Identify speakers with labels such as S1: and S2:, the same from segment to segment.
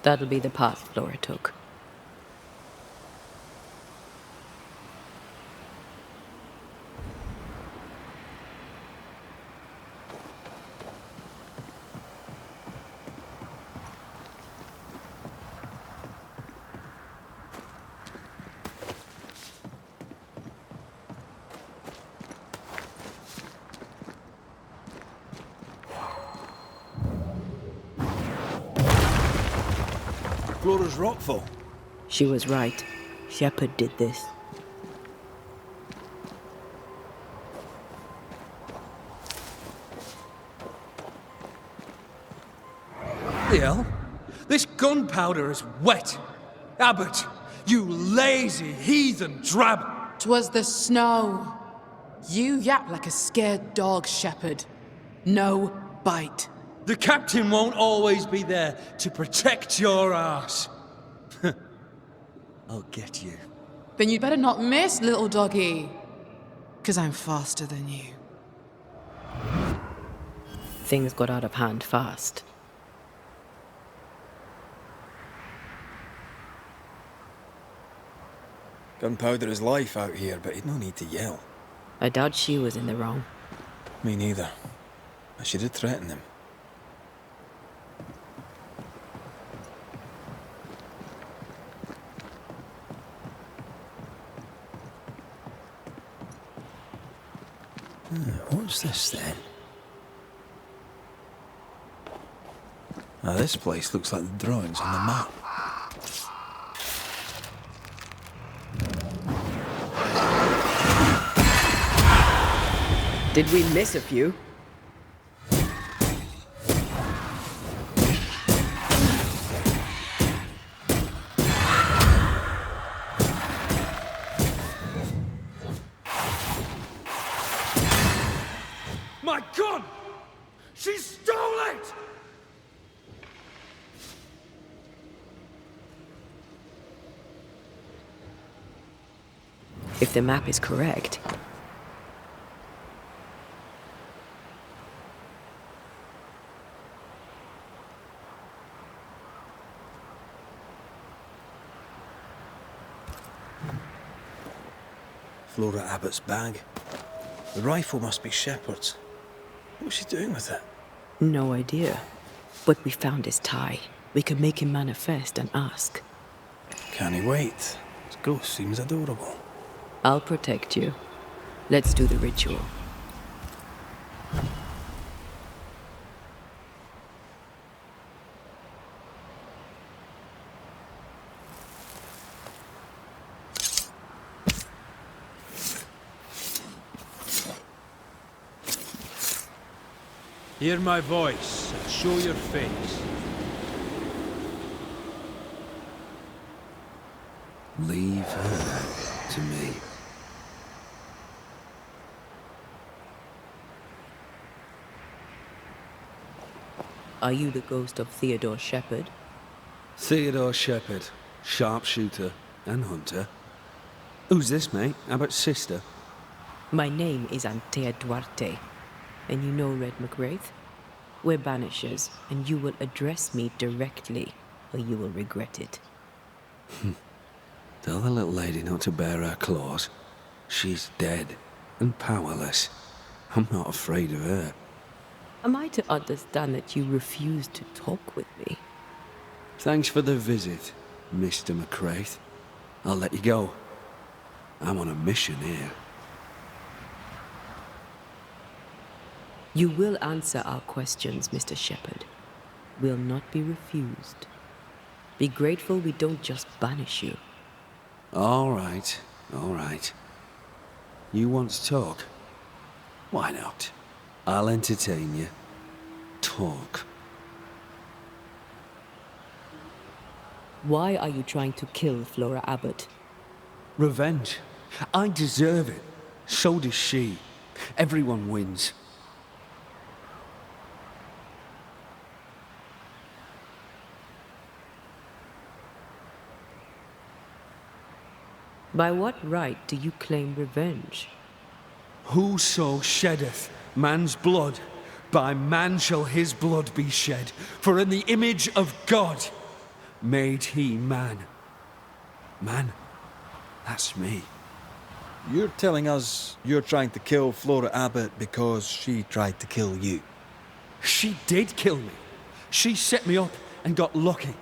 S1: That'll be the path Flora took.
S2: Flora's rockfall.
S1: She was right. Shepard did this.
S2: The hell? This gunpowder is wet. Abbot, you lazy heathen drab.
S3: 'Twas the snow. You yap like a scared dog, Shepard. No bite.
S2: The captain won't always be there to protect your ass. I'll get you.
S3: Then you'd better not miss, little doggy. 'Cause I'm faster than you.
S1: Things got out of hand fast.
S4: Gunpowder is life out here, but he'd no need to yell.
S1: I doubt she was in the wrong.
S4: Me neither. I should have threatened him. What's this then? Now this place looks like the drawings on the map.
S1: Did we miss a few?
S2: My gun! She stole it!
S1: If the map is correct,
S4: Flora Abbott's bag. The rifle must be Shepard's. What's she doing with it?
S1: no idea. But we found his tie. We could make him manifest and ask.
S4: Can't he wait? His ghost seems adorable.
S1: I'll protect you. Let's do the ritual.
S2: Hear my voice and show your face.
S4: Leave her to me.
S1: Are you the ghost of Theodore Shepard?
S5: Theodore Shepard, sharpshooter and hunter. Who's this, mate? Abbott's sister?
S1: My name is Antea Duarte. And you know Red McWraith? We're Banishers, and you will address me directly, or you will regret it.
S5: Tell the little lady not to bare her claws. She's dead and powerless. I'm not afraid of her.
S1: Am I to understand that you refuse to talk with me?
S5: Thanks for the visit, Mr. McWraith. I'll let you go. I'm on a mission here.
S1: You will answer our questions, Mr. Shepard. Will not be refused. Be grateful we don't just banish you.
S5: All right, all right. You want to talk? Why not? I'll entertain you. Talk.
S1: Why are you trying to kill Flora Abbott?
S5: Revenge. I deserve it. So does she. Everyone wins.
S1: By what right do you claim revenge?
S5: Whoso sheddeth man's blood, by man shall his blood be shed. For in the image of God, made he man. Man, that's me.
S4: You're telling us you're trying to kill Flora Abbott because she tried to kill you?
S5: She did kill me. She set me up and got lucky.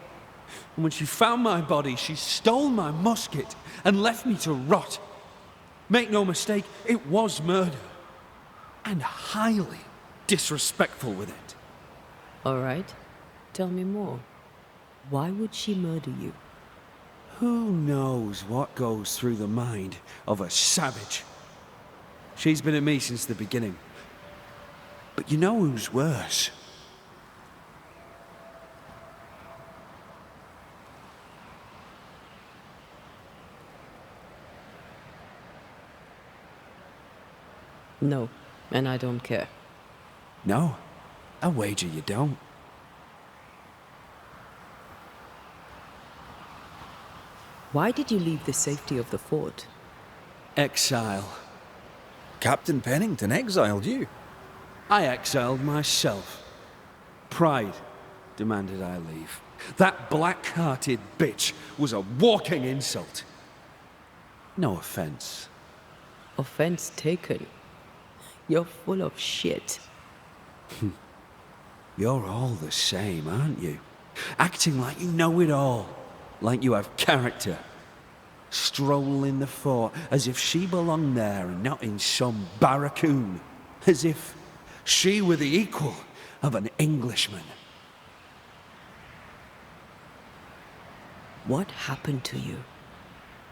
S5: And when she found my body, she stole my musket and left me to rot. Make no mistake, it was murder. And highly disrespectful with it.
S1: All right. Tell me more. Why would she murder you?
S5: Who knows what goes through the mind of a savage? She's been at me since the beginning. But you know who's worse?
S1: No, and I don't care.
S5: No, I wager you don't.
S1: Why did you leave the safety of the fort?
S5: Exile.
S4: Captain Pennington exiled you.
S5: I exiled myself. Pride demanded I leave. That black-hearted bitch was a walking insult. No offense.
S1: Offense taken. You're full of shit.
S5: You're all the same, aren't you? Acting like you know it all. Like you have character. Strolling the fort as if she belonged there and not in some barracoon. As if she were the equal of an Englishman.
S1: What happened to you?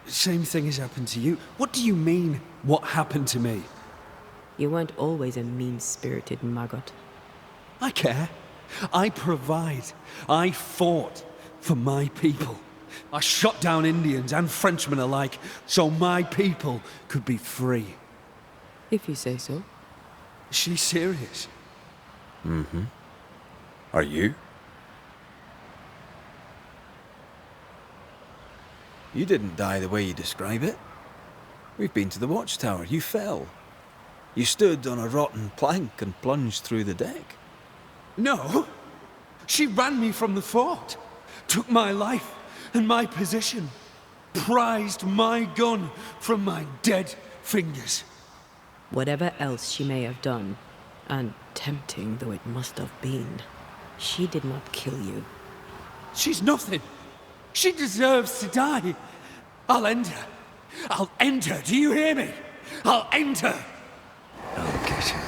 S5: Same thing has happened to you. What do you mean, what happened to me?
S1: You weren't always a mean-spirited maggot.
S5: I care. I provide. I fought for my people. I shot down Indians and Frenchmen alike so my people could be free.
S1: If you say so.
S5: She's serious.
S4: Mm-hmm. Are you? You didn't die the way you describe it. We've been to the watchtower. You fell. You stood on a rotten plank and plunged through the deck.
S5: No. She ran me from the fort. Took my life and my position. Prized my gun from my dead fingers.
S1: Whatever else she may have done, and tempting though it must have been, she did not kill you.
S5: She's nothing. She deserves to die. I'll end her. I'll end her. Do you hear me? I'll end her. I'll get her.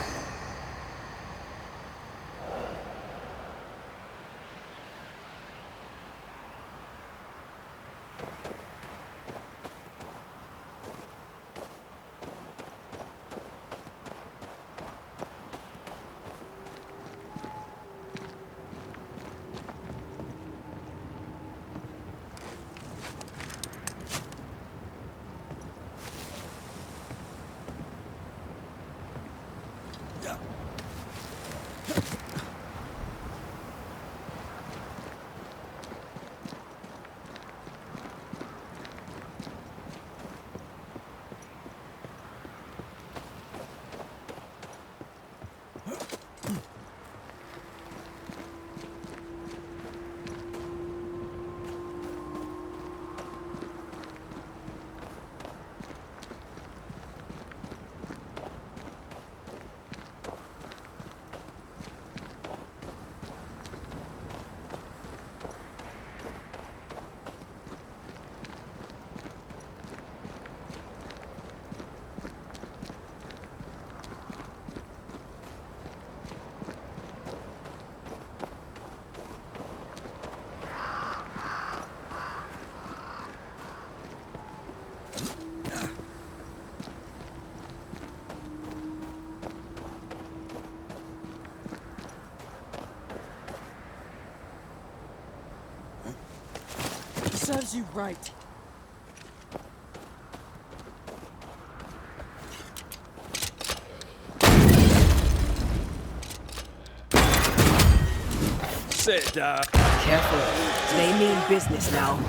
S3: Serves you right.
S4: Sit down.
S1: Careful. They mean business now.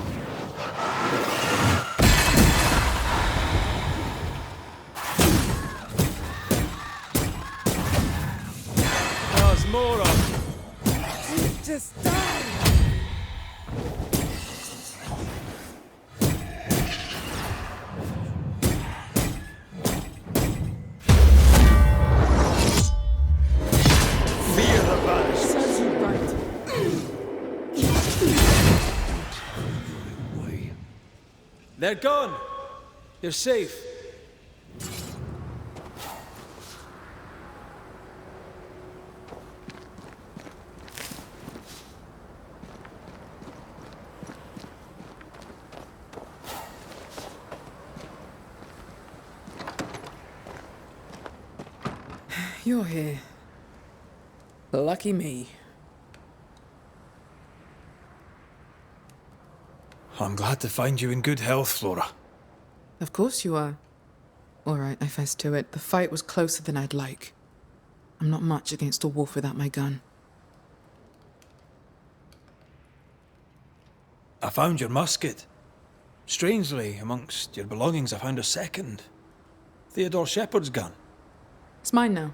S4: There's more of them.
S3: Just die.
S4: They're gone! You're safe.
S3: You're here. Lucky me.
S4: I'm glad to find you in good health, Flora.
S3: Of course you are. All right, I fess to it. The fight was closer than I'd like. I'm not much against a wolf without my gun.
S4: I found your musket. Strangely, amongst your belongings, I found a second. Theodore Shepherd's gun.
S3: It's mine now.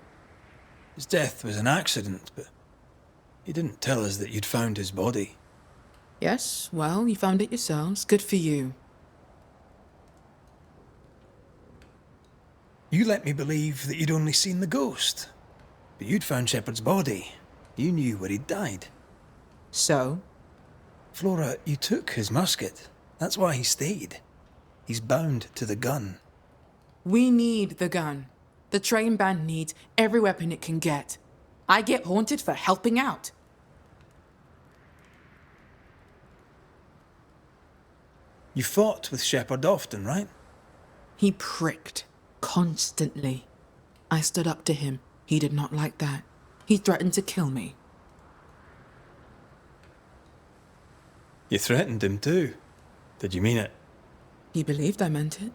S4: His death was an accident, but he didn't tell us that you'd found his body.
S3: Yes, well, you found it yourselves. Good for you.
S4: You let me believe that you'd only seen the ghost. But you'd found Shepherd's body. You knew where he'd died.
S3: So?
S4: Flora, you took his musket. That's why he stayed. He's bound to the gun.
S3: We need the gun. The train band needs every weapon it can get. I get haunted for helping out.
S4: You fought with Shepherd often, right?
S3: He pricked. Constantly. I stood up to him. He did not like that. He threatened to kill me.
S4: You threatened him too. Did you mean it?
S3: He believed I meant it.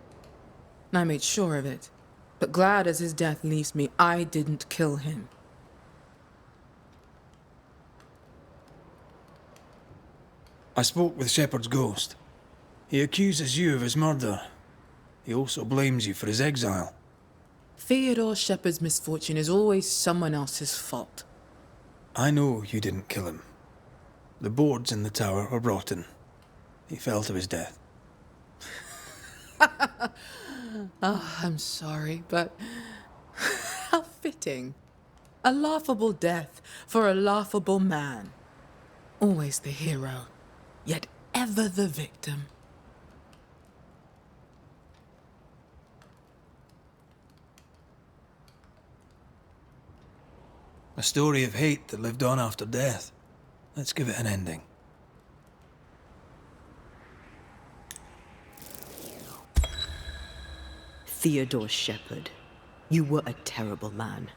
S3: And I made sure of it. But glad as his death leaves me, I didn't kill him.
S4: I spoke with Shepherd's ghost. He accuses you of his murder. He also blames you for his exile.
S3: Theodore Shepherd's misfortune is always someone else's fault.
S4: I know you didn't kill him. The boards in the tower were rotten. He fell to his death.
S3: Oh, I'm sorry, but how fitting. A laughable death for a laughable man. Always the hero, yet ever the victim.
S4: A story of hate that lived on after death. Let's give it an ending.
S1: Theodore Shepherd, you were a terrible man.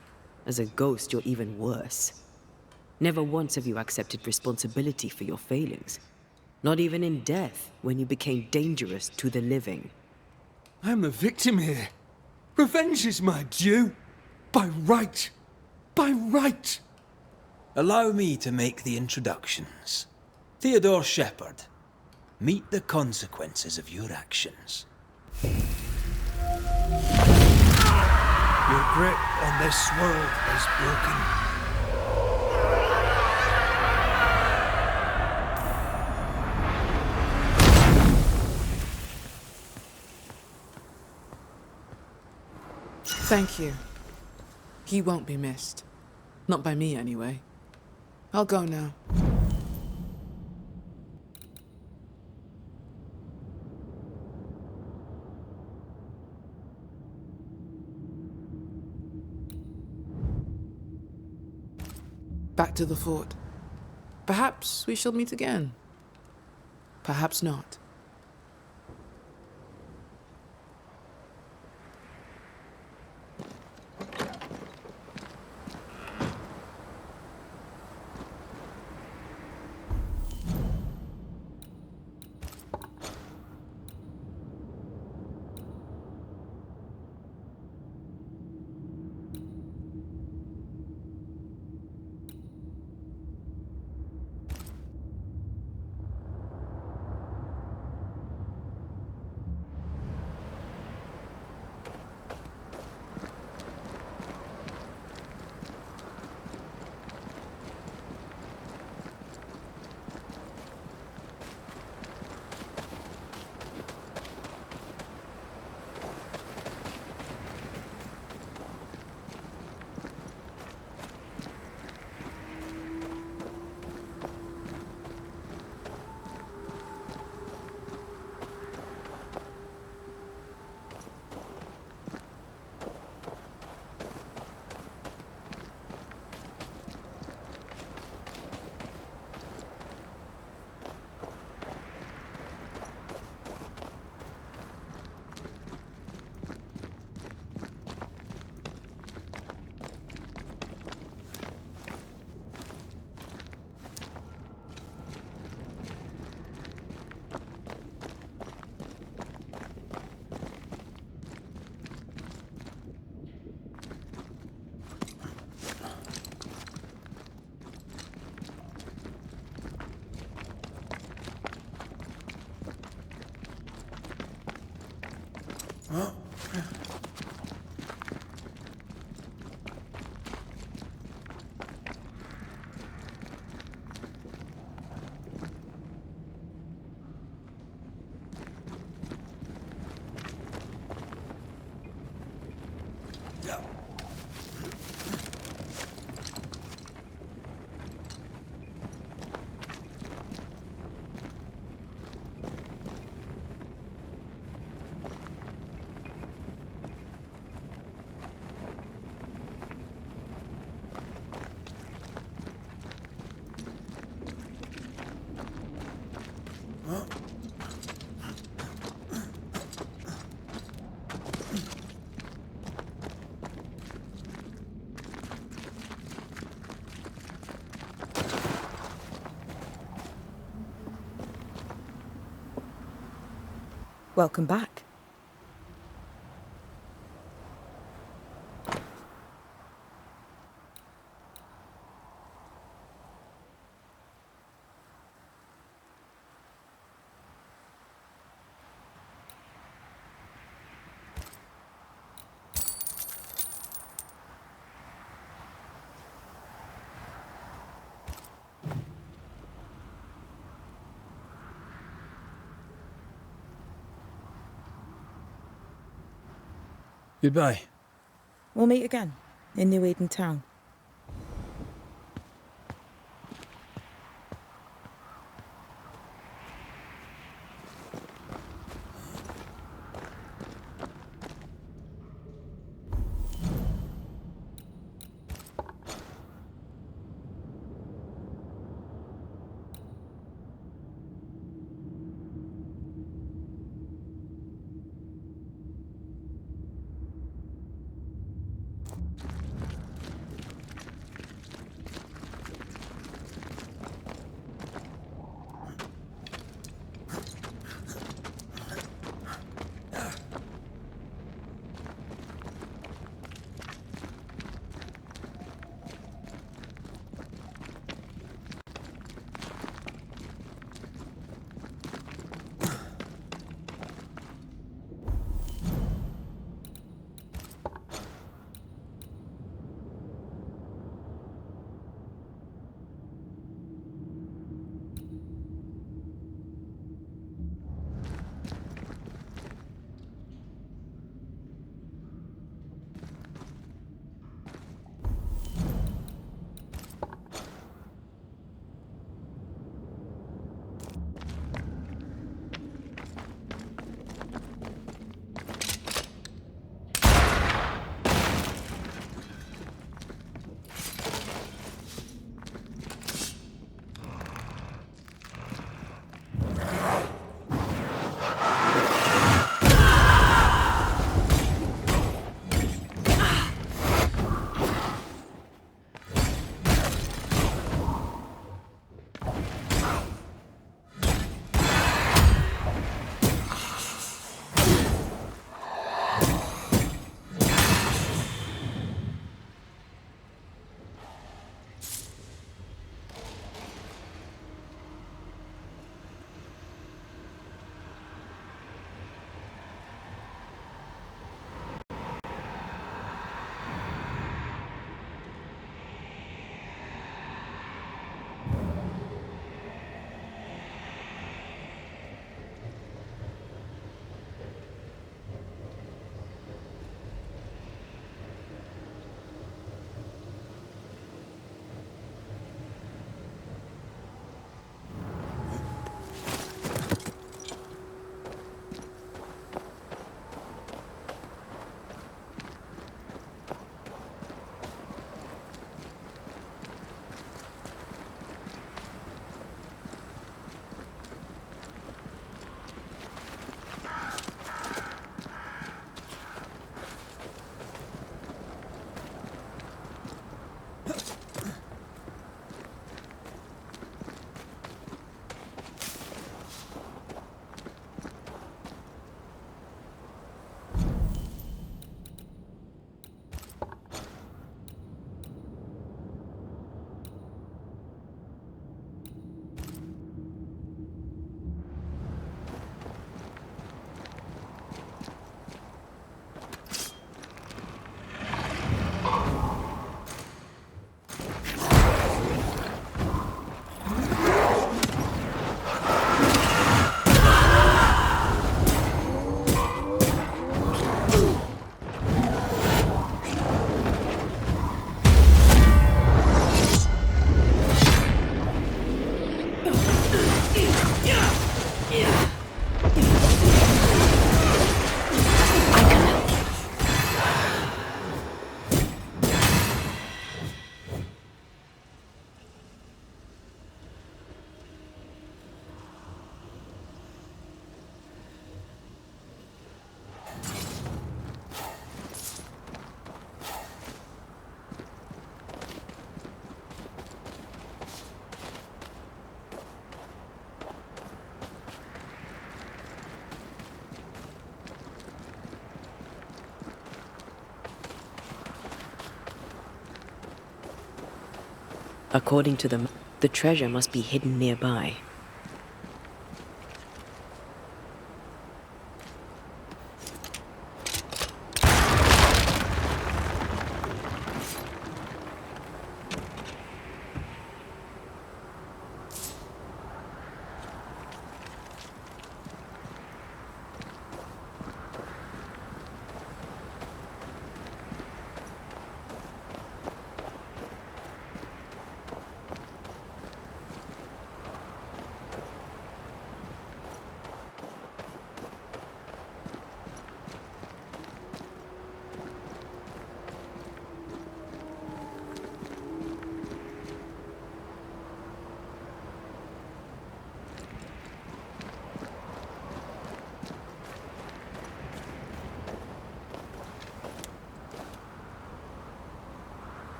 S1: As a ghost, you're even worse. Never once have you accepted responsibility for your failings. Not even in death, when you became dangerous to the living.
S5: I'm the victim here. Revenge is my due. By right. By right.
S4: Allow me to make the introductions. Theodore Shepherd, meet the consequences of your actions. Your grip on this world is broken.
S3: Thank you. He won't be missed. Not by me, anyway. I'll go now. Back to the fort. Perhaps we shall meet again. Perhaps not.
S1: Welcome back.
S4: Goodbye.
S6: We'll meet again in New-Eden town.
S1: According to them, the treasure must be hidden nearby.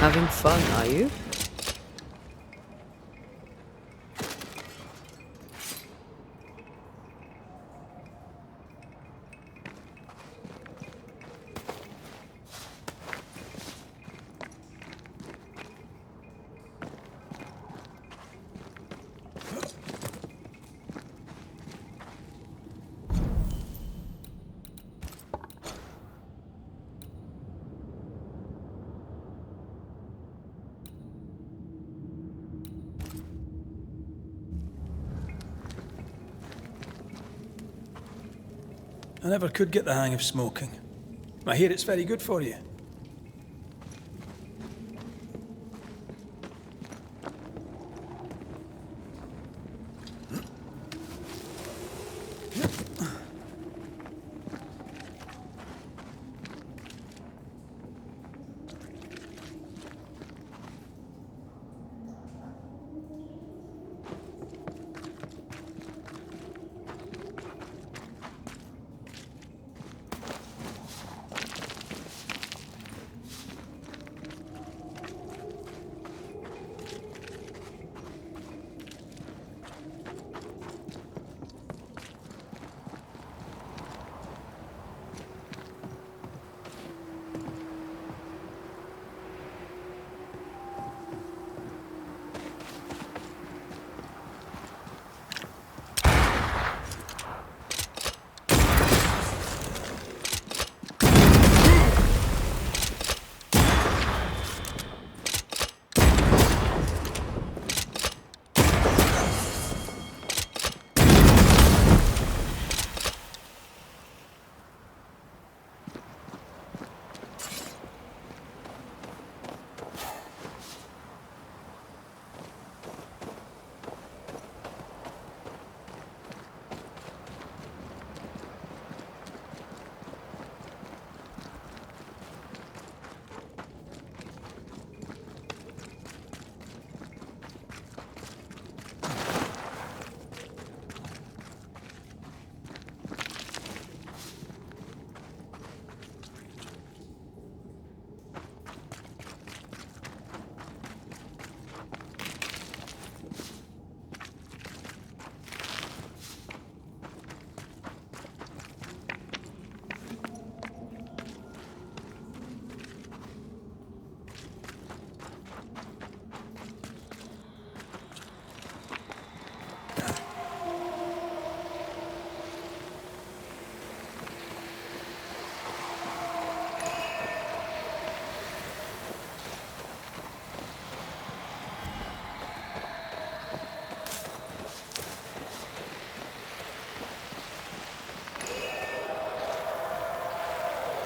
S1: Having fun, are you?
S4: I never could get the hang of smoking. I hear it's very good for you.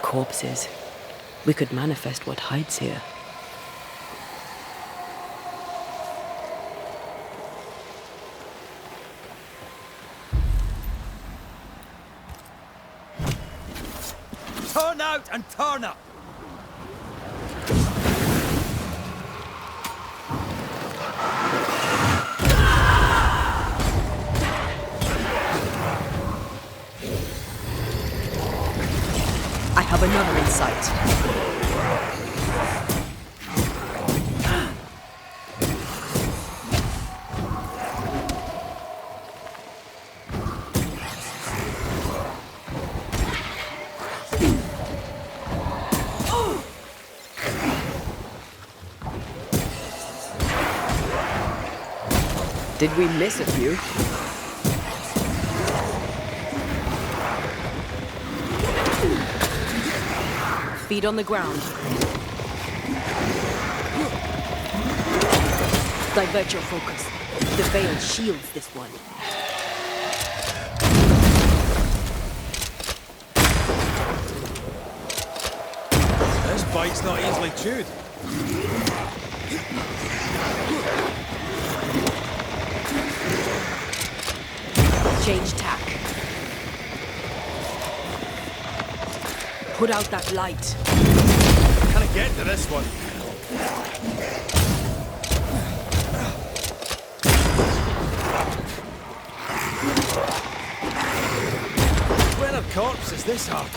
S1: corpses. We could manifest what hides here.
S4: Turn out and turn up!
S1: I have another in sight. Did we miss a few? Feet on the ground. Divert your focus. The veil shields this one.
S4: This bite's not easily chewed.
S1: Change tack. Put out that light.
S4: Can I get to this one? Where of corpse is this hard?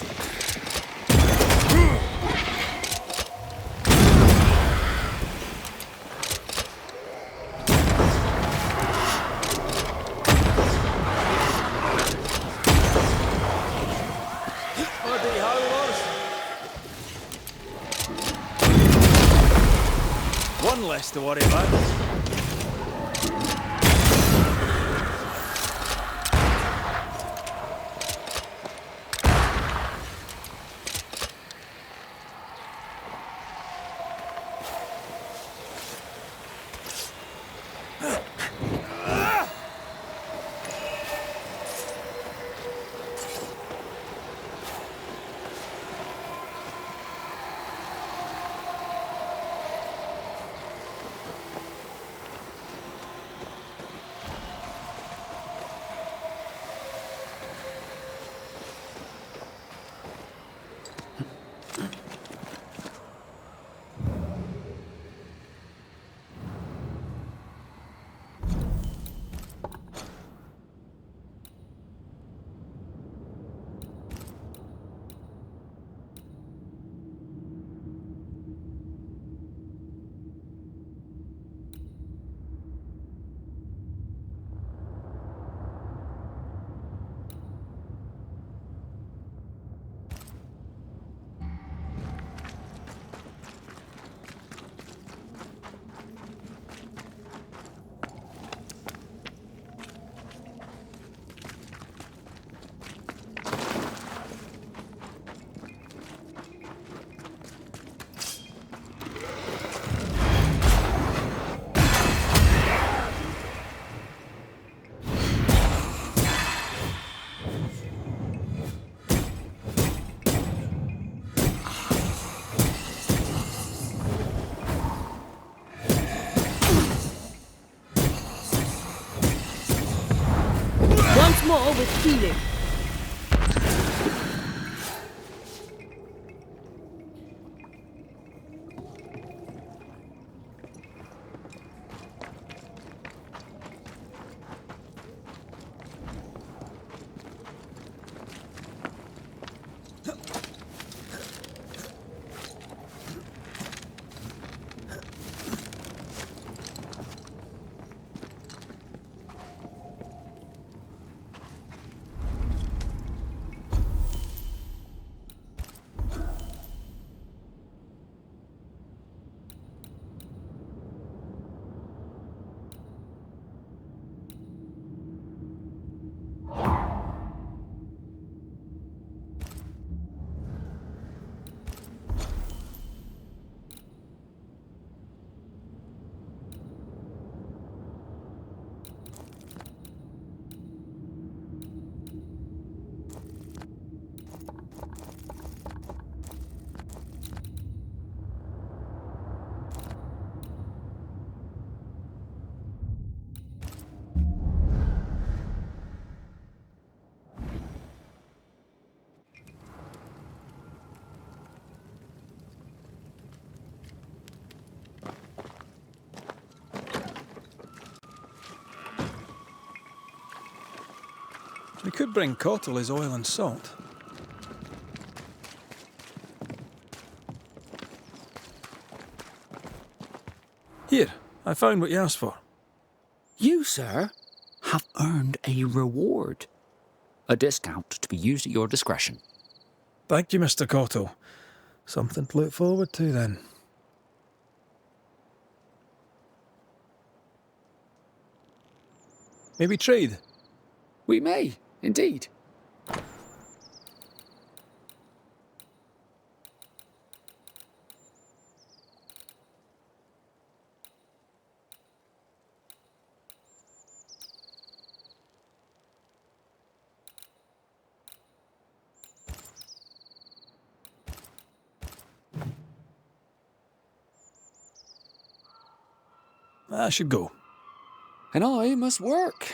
S4: One less to worry about.
S1: More with feeling.
S4: We could bring Cottle his oil and salt. Here, I found what you asked for.
S7: You, sir, have earned a reward. A discount to be used at your discretion.
S4: Thank you, Mr. Cottle. Something to look forward to, then. Maybe trade?
S7: We may, indeed.
S4: I should go.
S7: And I must work.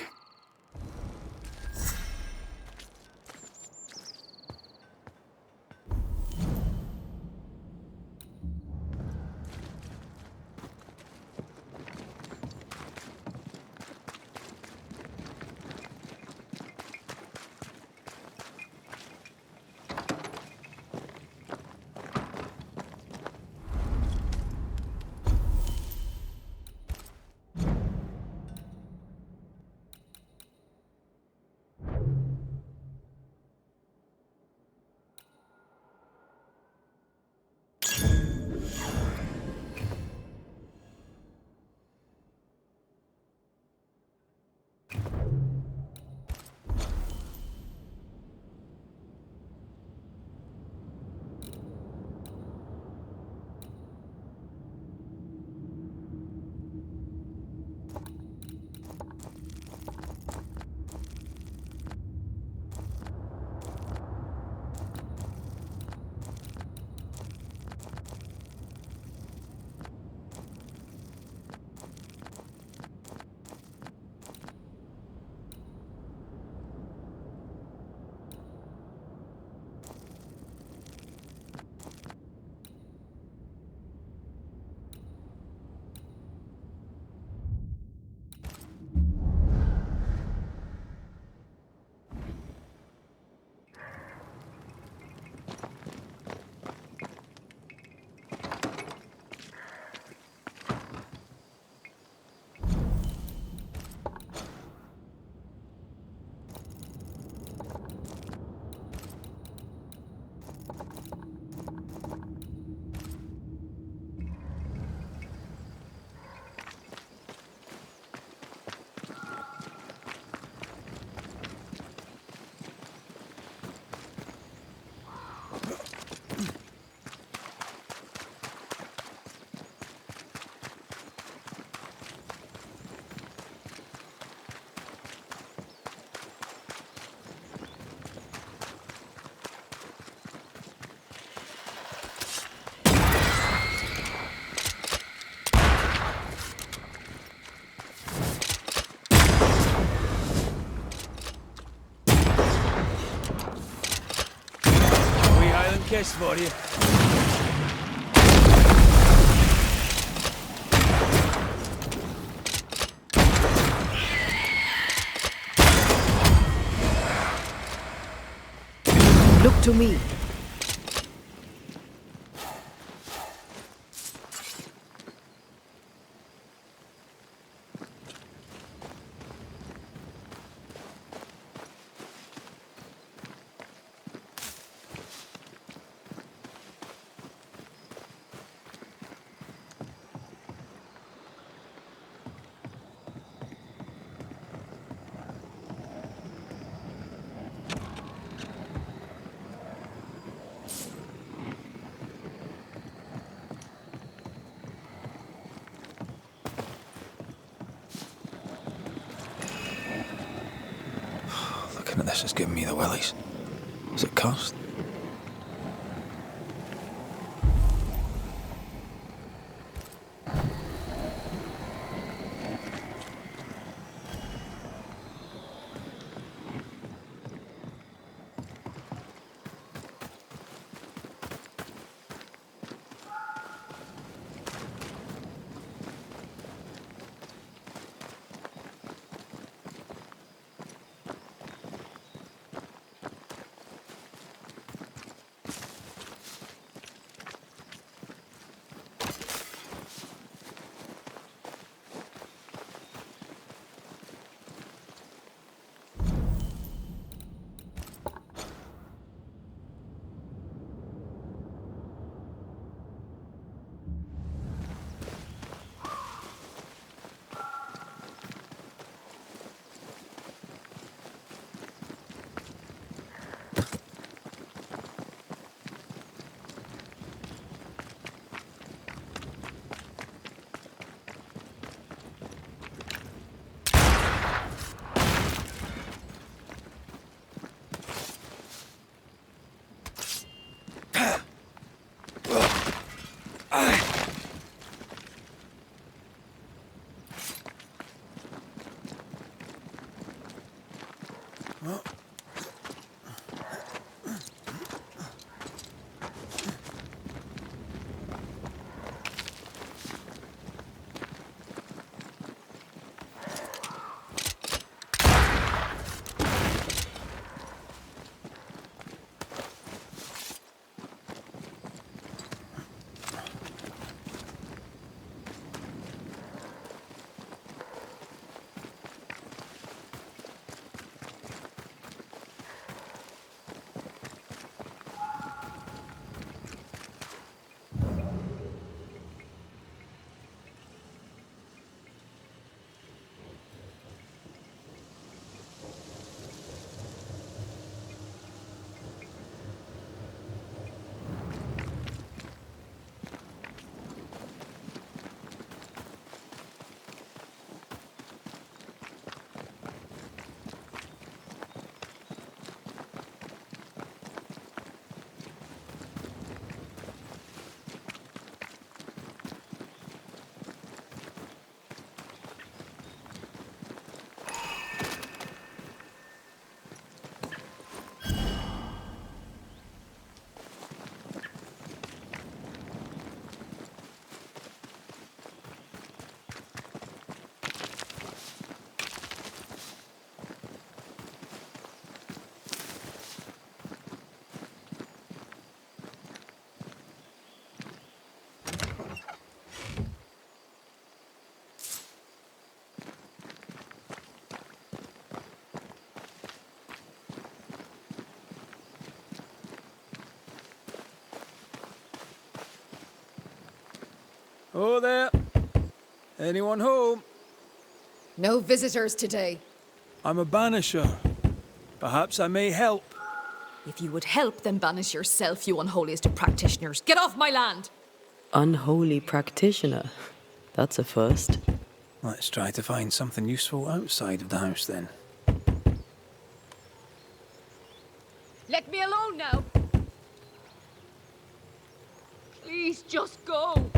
S4: Kiss for you.
S1: Look to me.
S4: Looking at this is giving me the willies. Is it cursed? Oh there. Anyone home?
S8: No visitors today.
S4: I'm a banisher. Perhaps I may help.
S8: If you would help, then banish yourself, you unholiest of practitioners. Get off my land!
S1: Unholy practitioner. That's a first.
S4: Let's try to find something useful outside of the house then.
S8: Let me alone now! Please just go!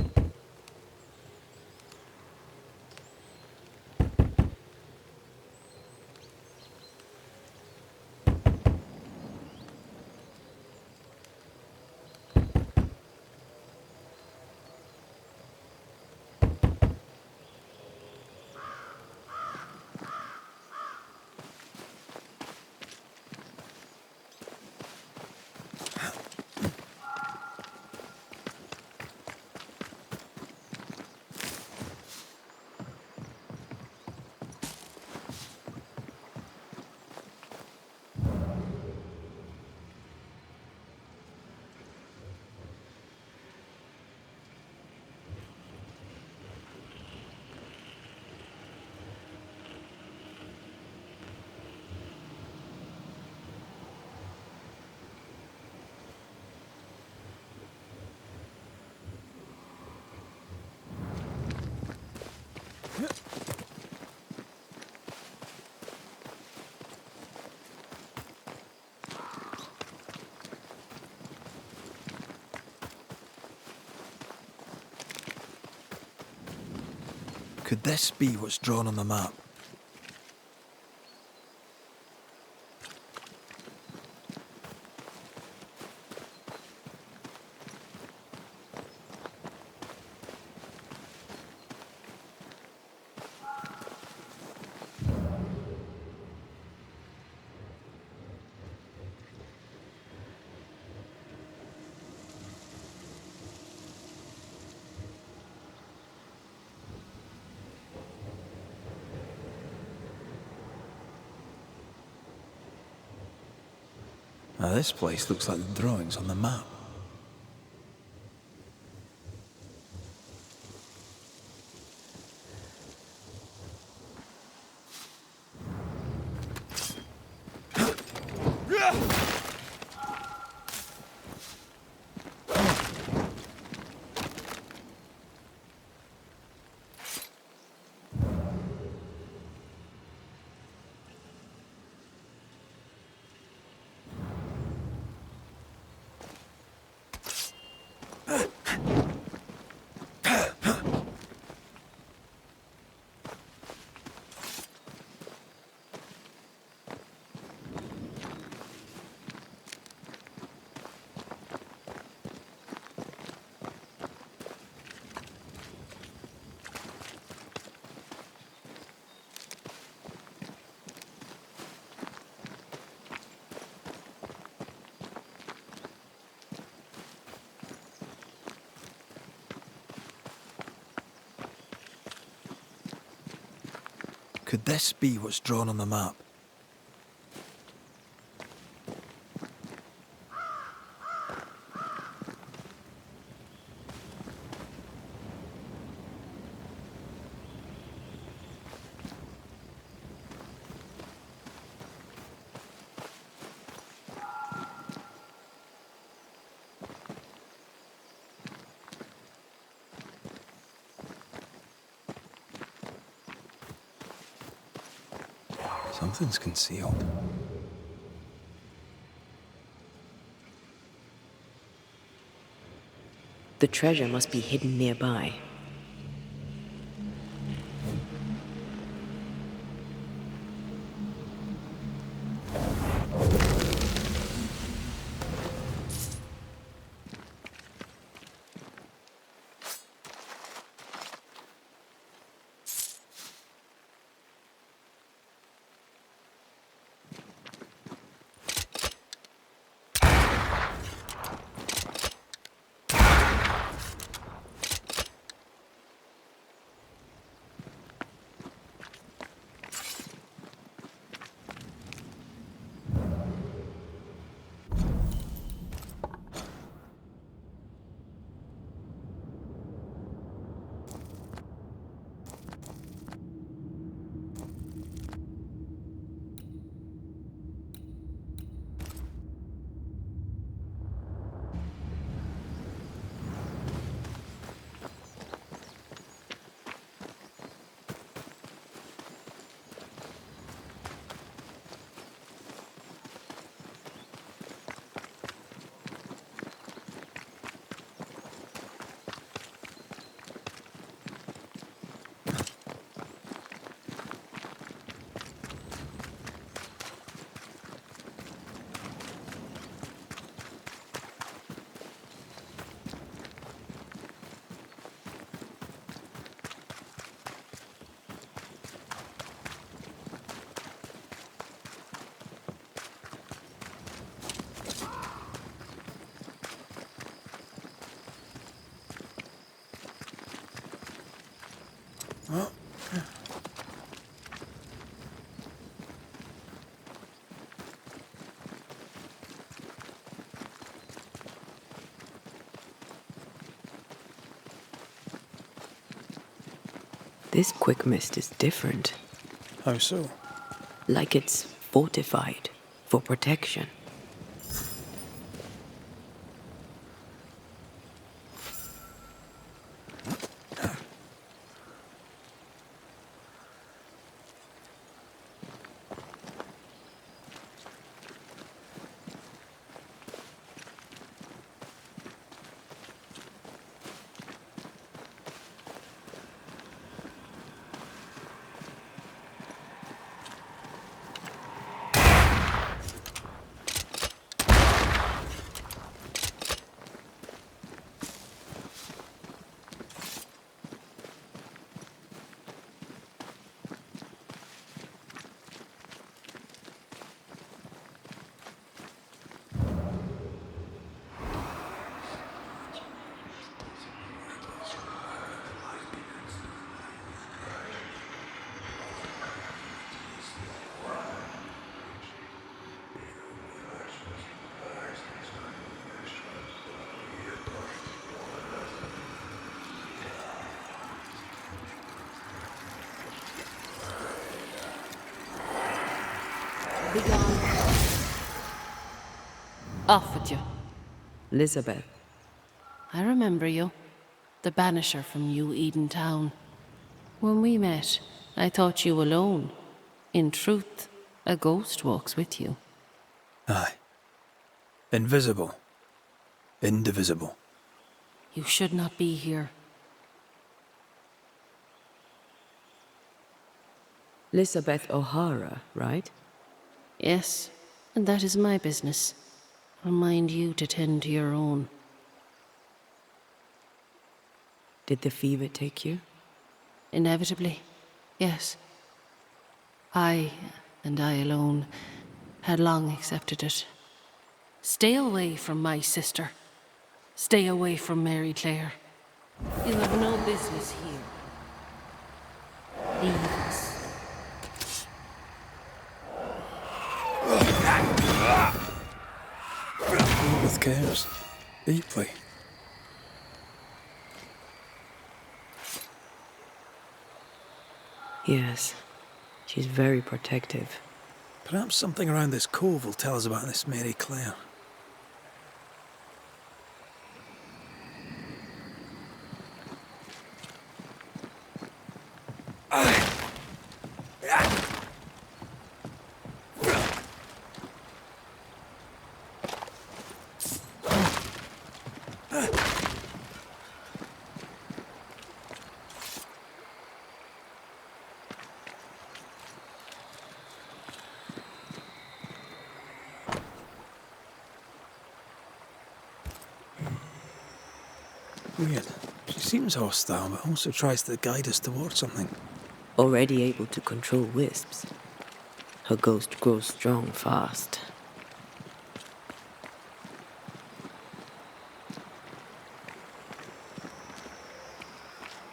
S4: Could this be what's drawn on the map? Now this place looks like the drawings on the map. Could this be what's drawn on the map? Something's concealed.
S1: The treasure must be hidden nearby. This quick mist is different.
S4: How so?
S1: Like it's fortified for protection.
S9: Begone. Off with you.
S1: Elizabeth,
S9: I remember you. The Banisher from New-Eden town. When we met, I thought you alone. In truth, a ghost walks with you.
S4: Aye. Invisible. Indivisible.
S9: You should not be here.
S1: Elizabeth O'Hara, right?
S9: Yes, and that is my business. I'll mind you to tend to your own.
S1: Did the fever take you?
S9: Inevitably, yes. I, and I alone, had long accepted it. Stay away from my sister. Stay away from Mary Clare. You have no business here. Leave us.
S4: Edith cares. Deeply.
S1: Yes, she's very protective.
S4: Perhaps something around this cove will tell us about this Mary Clare. Weird. She seems hostile, but also tries to guide us towards something.
S1: Already able to control wisps. Her ghost grows strong fast.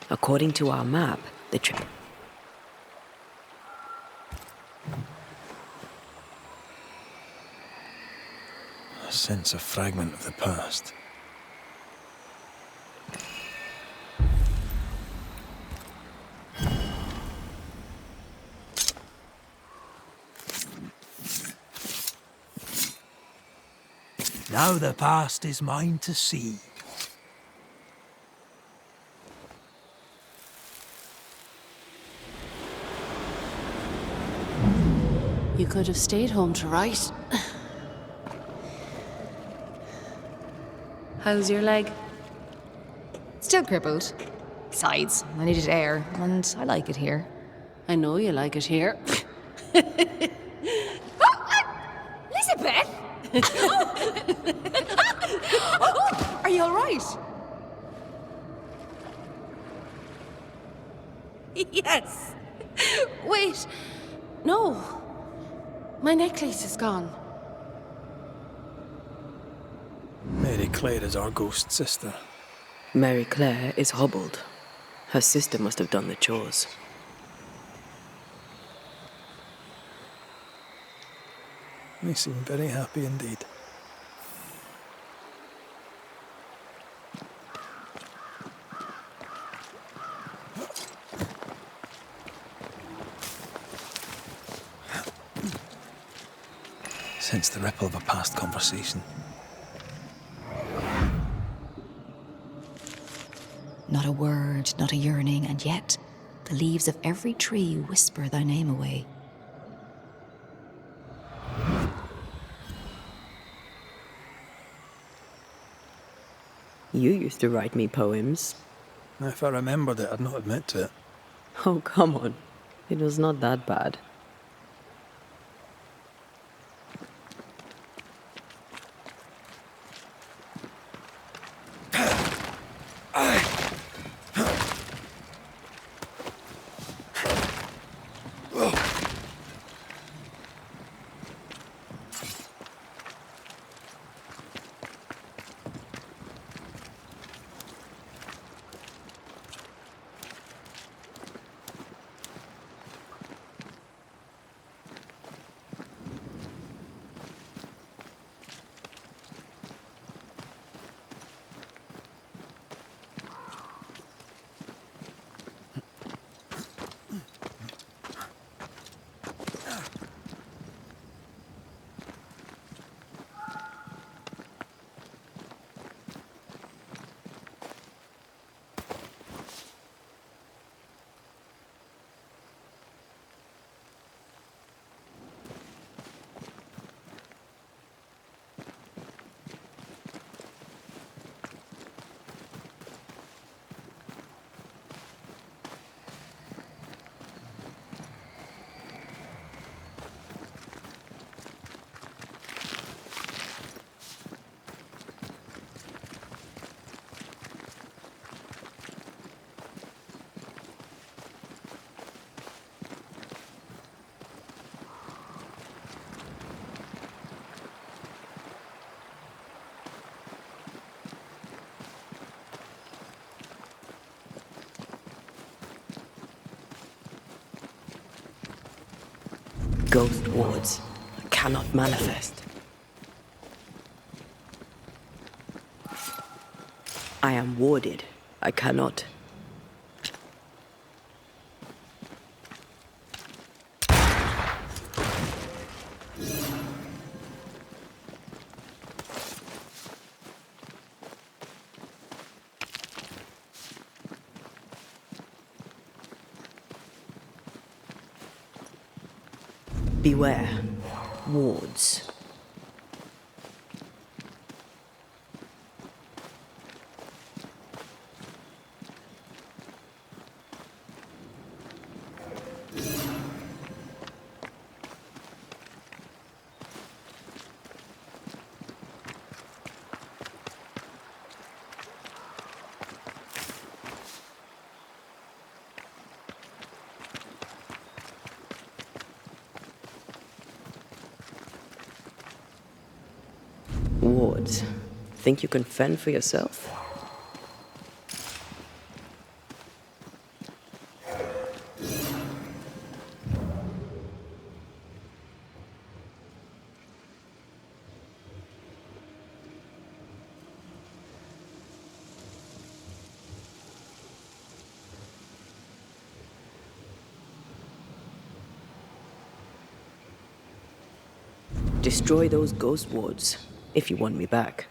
S1: According to our map, the trip.
S4: I sense a fragment of the past.
S2: Now the past is mine to see.
S9: You could have stayed home to write. How's your leg?
S8: Still crippled. Besides, I needed air, and I like it here.
S9: I know you like it here.
S8: Elizabeth! Are you all right?
S9: Yes. Wait. No. My necklace is gone.
S4: Mary Clare is our ghost sister.
S1: Mary Clare is hobbled. Her sister must have done the chores.
S4: They seem very happy indeed. Sense the ripple of a past conversation.
S8: Not a word, not a yearning, and yet the leaves of every tree whisper thy name away.
S1: You used to write me poems.
S4: If I remembered it, I'd not admit to it.
S1: Oh, come on. It was not that bad. Ghost wards cannot manifest. I am warded. I cannot. Beware. Wards. Wards. Think you can fend for yourself? Destroy those ghost wards, if you want me back.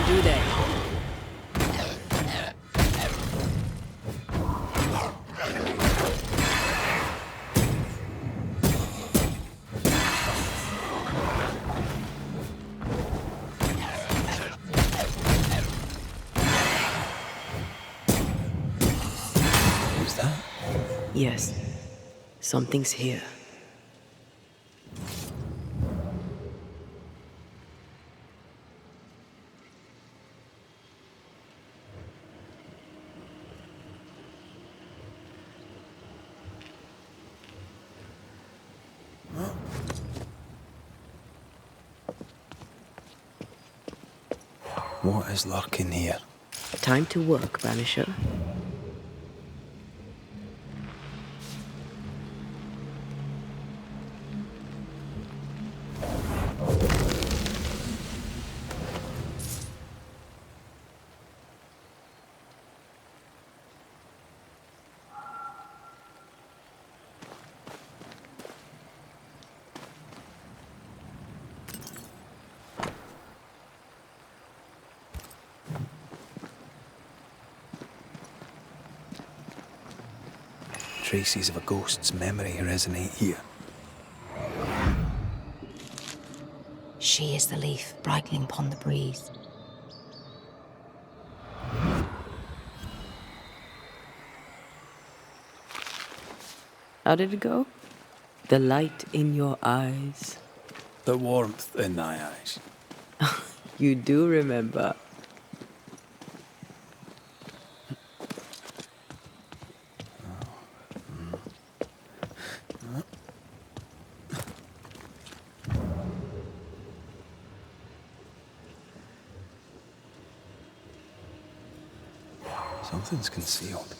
S1: Do they?
S4: Who's that?
S1: Yes. Something's here.
S4: What is lurking here?
S1: Time to work, Banisher.
S4: Traces of a ghost's memory resonate here.
S8: She is the leaf bridling upon the breeze.
S1: How did it go? The light in your eyes.
S4: The warmth in thy eyes.
S1: You do remember.
S4: Something's concealed.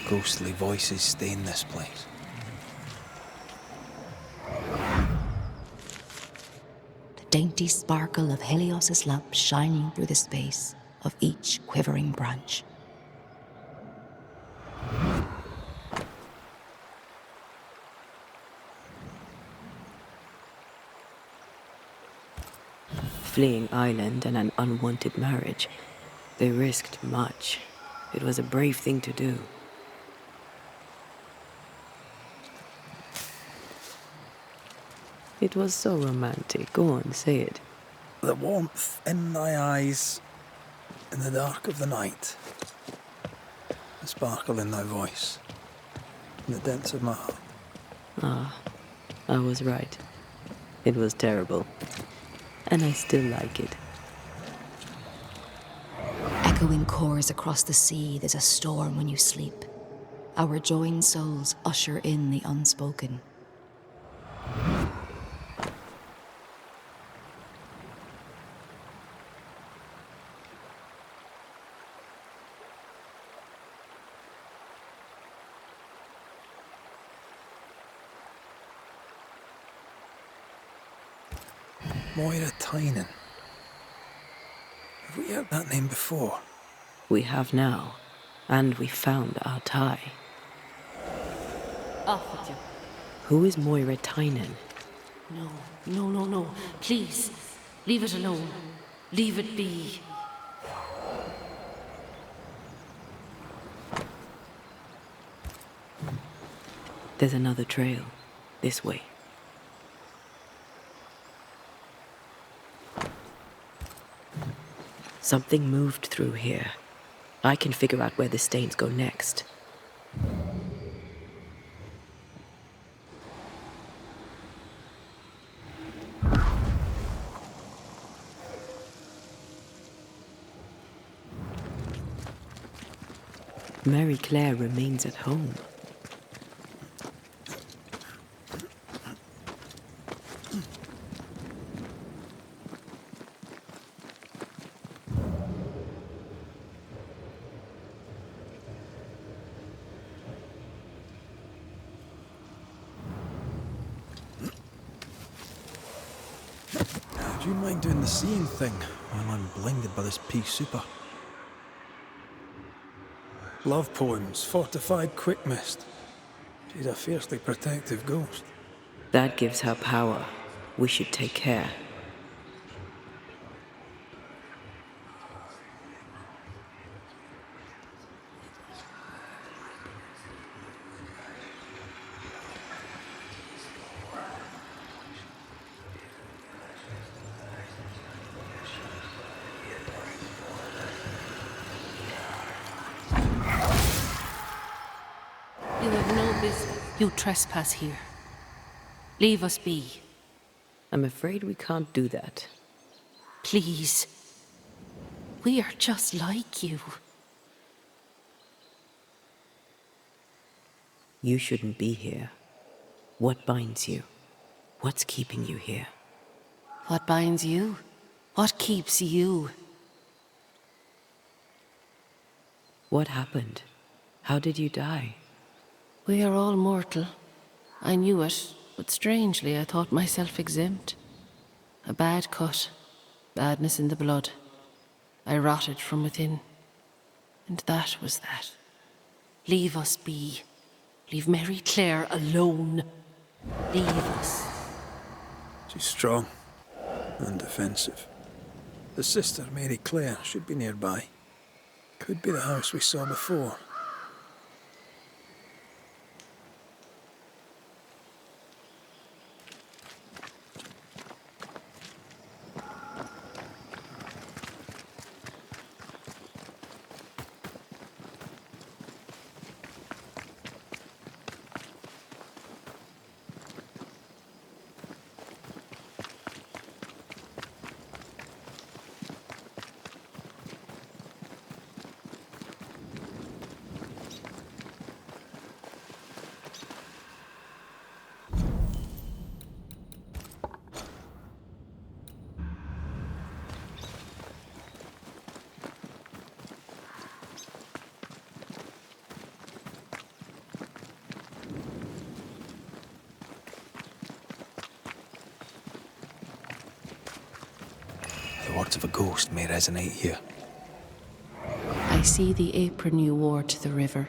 S4: Ghostly voices stain this place.
S8: The dainty sparkle of Helios's lamp shining through the space of each quivering branch.
S1: Fleeing island and an unwanted marriage. They risked much. It was a brave thing to do. It was so romantic. Go on, say it.
S4: The warmth in thy eyes, in the dark of the night. The sparkle in thy voice. in the depths of my heart.
S1: Ah, I was right. It was terrible. And I still like it.
S8: Echoing chorus across the sea, there's a storm when you sleep. Our joined souls usher in the unspoken.
S4: Moira Tynan. Have we heard that name before?
S1: We have now, and we found our tie.
S9: Off with you.
S1: Who is Moira Tynan?
S9: No. Please, leave it alone. Leave it be.
S1: There's another trail. This way. Something moved through here. I can figure out where the stains go next. Mary Claire remains at home.
S4: Do you mind doing the seeing thing while I'm blinded by this pea super? Love poems, fortified quick mist. She's a fiercely protective ghost.
S1: That gives her power. We should take care.
S9: You have no business. You trespass here. Leave us be.
S1: I'm afraid we can't do that.
S9: Please. We are just like you.
S1: You shouldn't be here. What binds you? What's keeping you here?
S9: What binds you? What keeps you?
S1: What happened? How did you die?
S9: We are all mortal. I knew it, but strangely I thought myself exempt. A bad cut, badness in the blood. I rotted from within. And that was that. Leave us be. Leave Mary Claire alone. Leave us.
S4: She's strong and defensive. The sister, Mary Claire, should be nearby. Could be the house we saw before. The words of a ghost may resonate here.
S9: I see the apron you wore to the river.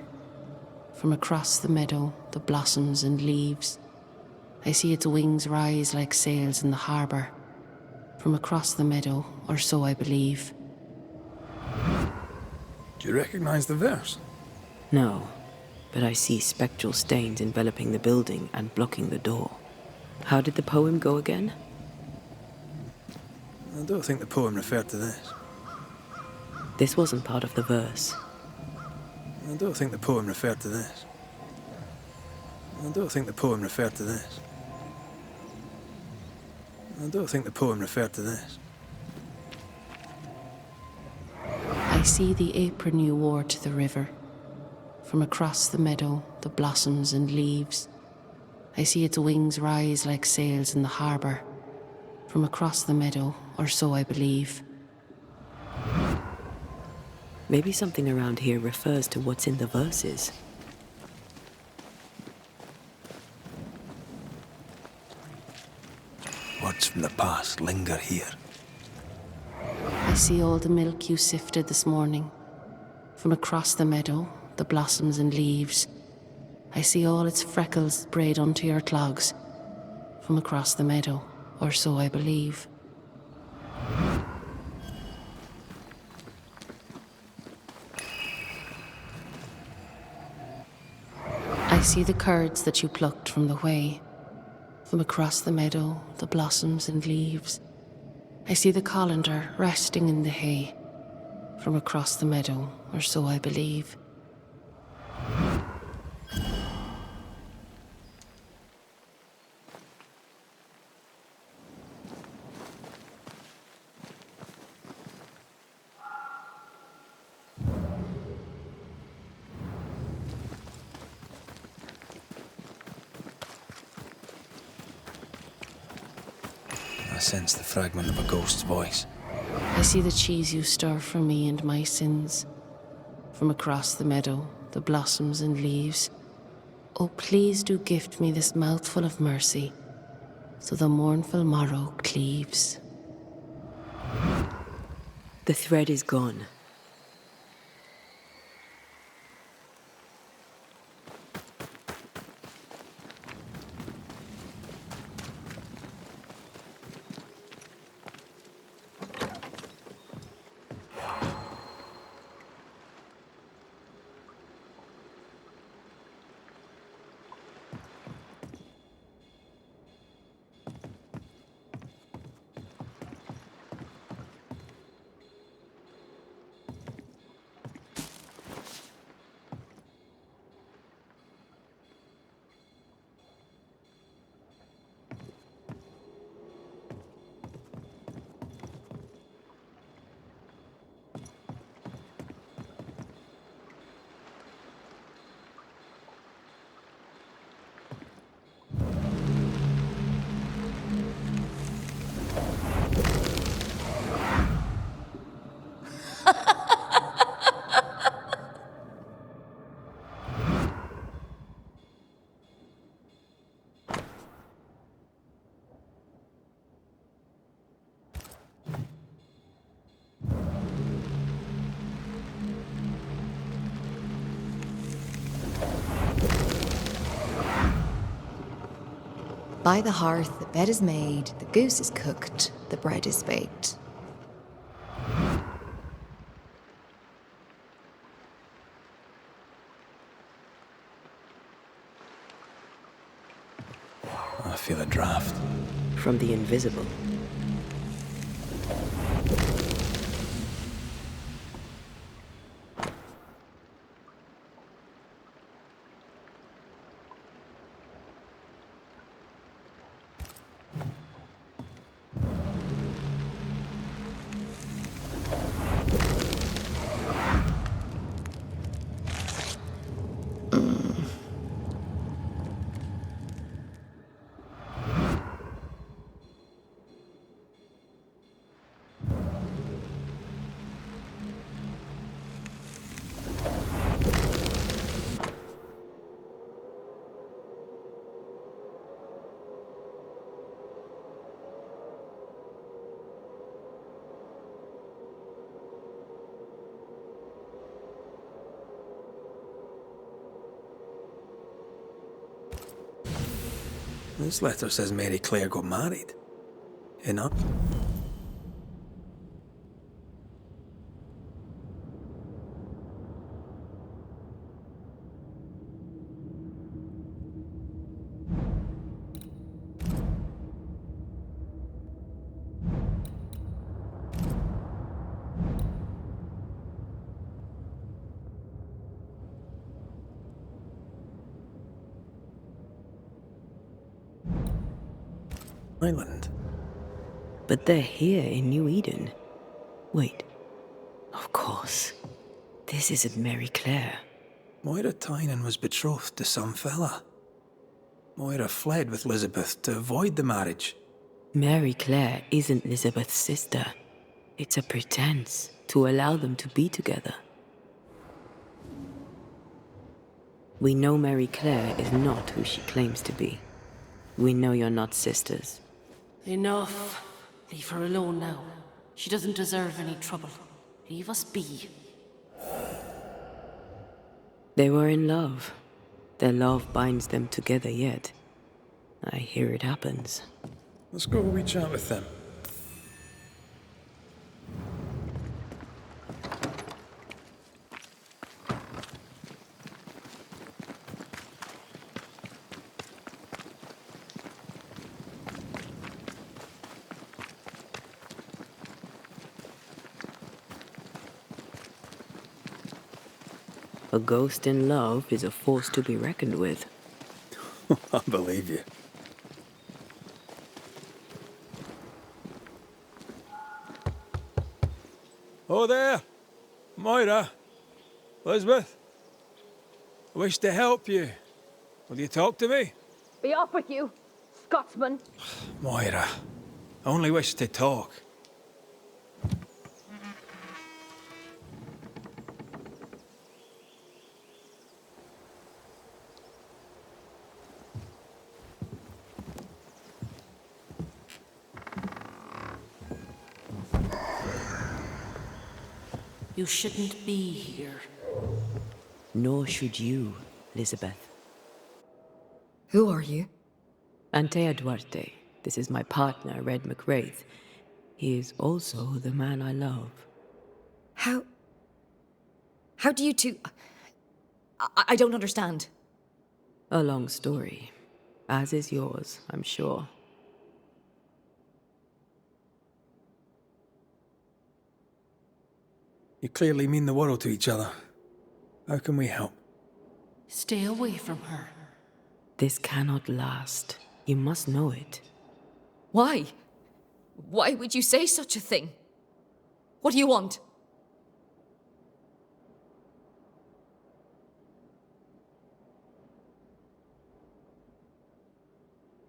S9: From across the meadow, the blossoms and leaves. I see its wings rise like sails in the harbour. From across the meadow, or so I believe.
S4: Do you recognize the verse?
S1: No, but I see spectral stains enveloping the building and blocking the door. How did the poem go again?
S4: I don't think the poem referred to this.
S1: This wasn't part of the verse.
S4: I don't think the poem referred to this. I don't think the poem referred to this. I don't think the poem referred to this.
S9: I see the apron you wore to the river. From across the meadow, the blossoms and leaves. I see its wings rise like sails in the harbour. From across the meadow, or so I believe.
S1: Maybe something around here refers to what's in the verses.
S4: Words from the past linger here.
S9: I see all the milk you sifted this morning. From across the meadow, the blossoms and leaves. I see all its freckles braid onto your clogs. From across the meadow, or so I believe. I see the curds that you plucked from the whey. From across the meadow, the blossoms and leaves. I see the colander resting in the hay. From across the meadow, or so I believe.
S4: I sense the fragment of a ghost's voice.
S9: I see the cheese you stir for me and my sins. From across the meadow, the blossoms and leaves. Oh, please do gift me this mouthful of mercy, so the mournful morrow cleaves.
S1: The thread is gone.
S8: By the hearth, the bed is made, the goose is cooked, the bread is baked.
S4: I feel a draft.
S1: From the invisible.
S4: This letter says Mary Claire got married. Enough. island.
S1: But they're here in New Eden. Wait. Of course. This isn't Mary Claire.
S4: Moira Tynan was betrothed to some fella. Moira fled with Elizabeth to avoid the marriage.
S1: Mary Claire isn't Elizabeth's sister. It's a pretense to allow them to be together. We know Mary Claire is not who she claims to be. We know you're not sisters.
S9: Enough. Leave her alone now. She doesn't deserve any trouble. Leave us be.
S1: They were in love. Their love binds them together yet. I hear it happens.
S4: Let's go have a wee chat with them.
S1: A ghost in love is a force to be reckoned with.
S4: I believe you. Oh there! Moira! Elizabeth! I wish to help you. Will you talk to me?
S10: Be off with you, Scotsman.
S4: Moira, I only wish to talk.
S9: You shouldn't be here.
S1: Nor should you, Elizabeth.
S8: Who are you?
S1: Antea Duarte. This is my partner, Red McWraith. He is also the man I love.
S8: How do you two... I don't understand.
S1: A long story. As is yours, I'm sure.
S4: You clearly mean the world to each other. How can we help?
S9: Stay away from her.
S1: This cannot last. You must know it.
S8: Why? Why would you say such a thing? What do you want?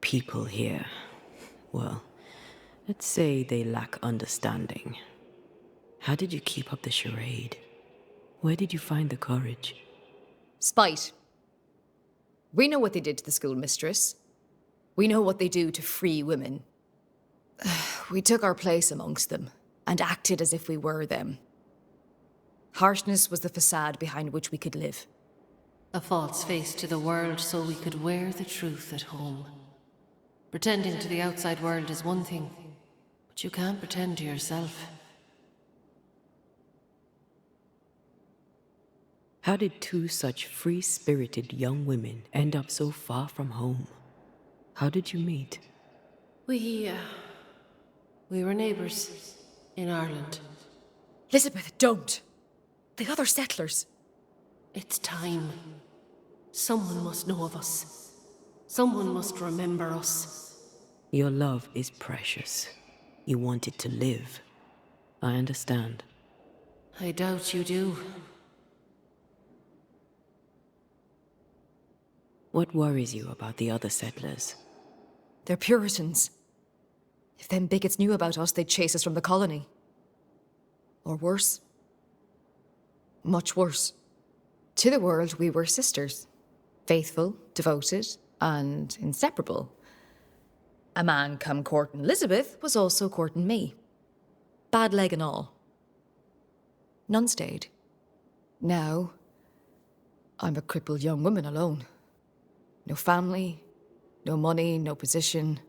S1: People here, well, let's say they lack understanding. How did you keep up the charade? Where did you find the courage?
S8: Spite. We know what they did to the schoolmistress. We know what they do to free women. We took our place amongst them and acted as if we were them. Harshness was the facade behind which we could live.
S9: A false face to the world so we could wear the truth at home. Pretending to the outside world is one thing, but you can't pretend to yourself.
S1: How did two such free-spirited young women end up so far from home? How did you meet?
S9: We were neighbours in Ireland.
S8: Elizabeth, don't! The other settlers.
S9: It's time. Someone must know of us. Someone must remember us.
S1: Your love is precious. You want it to live. I understand.
S9: I doubt you do.
S1: What worries you about the other settlers?
S8: They're Puritans. If them bigots knew about us, they'd chase us from the colony. Or worse. Much worse. To the world, we were sisters. Faithful, devoted, and inseparable. A man come courting Elizabeth was also courting me. Bad leg and all. None stayed. Now, I'm a crippled young woman alone. No family, no money, no position.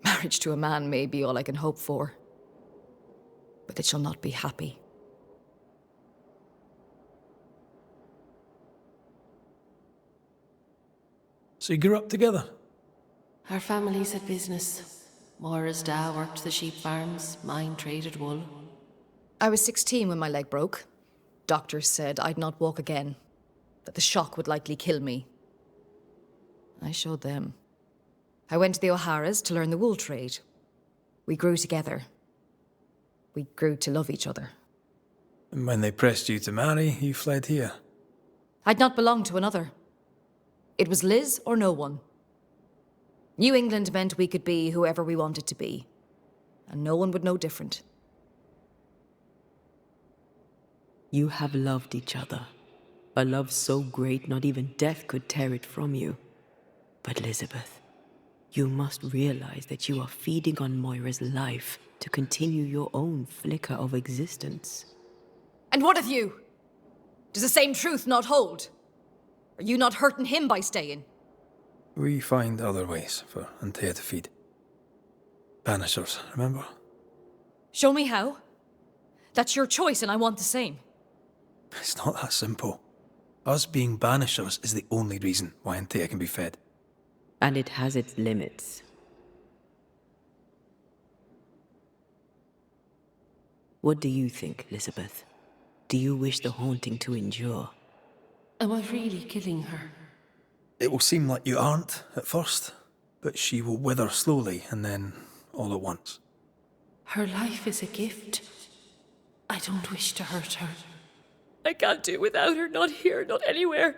S8: Marriage to a man may be all I can hope for. But it shall not be happy.
S4: So you grew up together?
S9: Our families had business. Moira's dad worked the sheep farms, mine traded wool.
S8: I was 16 when my leg broke. Doctors said I'd not walk again, that the shock would likely kill me. I showed them. I went to the O'Haras to learn the wool trade. We grew together. We grew to love each other.
S11: And when they pressed you to marry, you fled here.
S8: I'd not belonged to another. It was Liz or no one. New England meant we could be whoever we wanted to be. And no one would know different.
S1: You have loved each other. A love so great not even death could tear it from you. But Elizabeth, you must realize that you are feeding on Moira's life to continue your own flicker of existence.
S8: And what of you? Does the same truth not hold? Are you not hurting him by staying?
S11: We find other ways for Antea to feed. Banishers, remember?
S8: Show me how. That's your choice and I want the same.
S11: It's not that simple. Us being Banishers is the only reason why Antea can be fed.
S1: And it has its limits. What do you think, Elizabeth? Do you wish the haunting to endure?
S9: Am I really killing her?
S11: It will seem like you aren't at first, but she will wither slowly and then all at once.
S9: Her life is a gift. I don't wish to hurt her.
S8: I can't do without her, not here, not anywhere.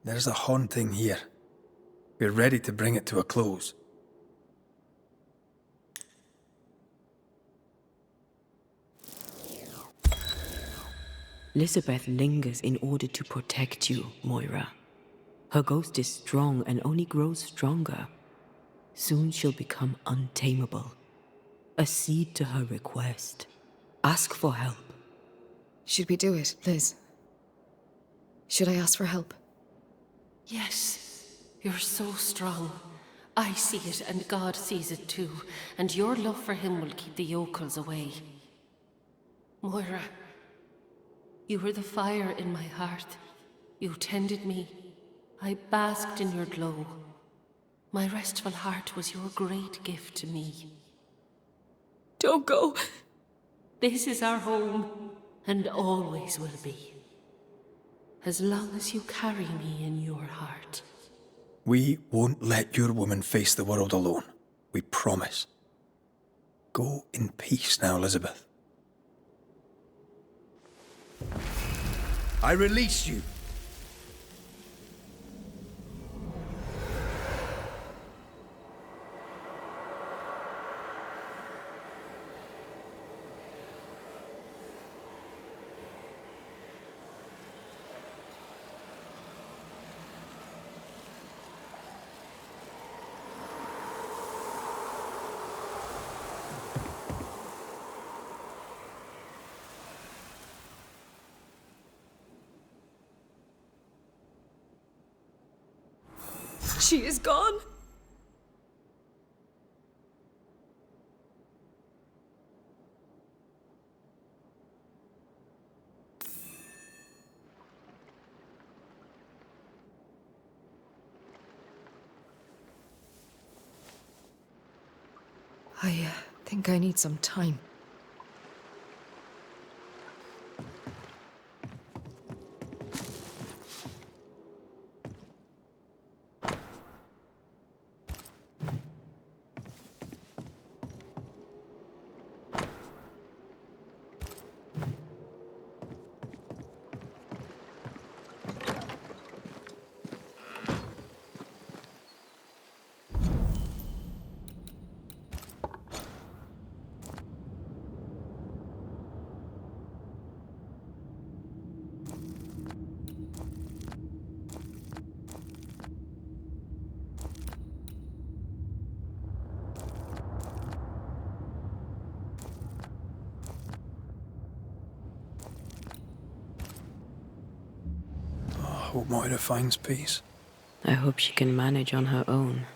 S11: There's a haunting here. We're ready to bring it to a close.
S1: Elizabeth lingers in order to protect you, Moira. Her ghost is strong and only grows stronger. Soon she'll become untamable. Accede to her request. Ask for help.
S8: Should we do it, Liz? Should I ask for help?
S9: Yes, you're so strong. I see it and God sees it too, and your love for him will keep the yokels away. Moira, you were the fire in my heart. You tended me. I basked in your glow. My restful heart was your great gift to me.
S8: Don't go.
S9: This is our home, and always will be. As long as you carry me in your heart.
S11: We won't let your woman face the world alone. We promise. Go in peace now, Elizabeth.
S2: I release you.
S8: She is gone. I think I need some time.
S11: I hope Moira finds peace.
S1: I hope she can manage on her own.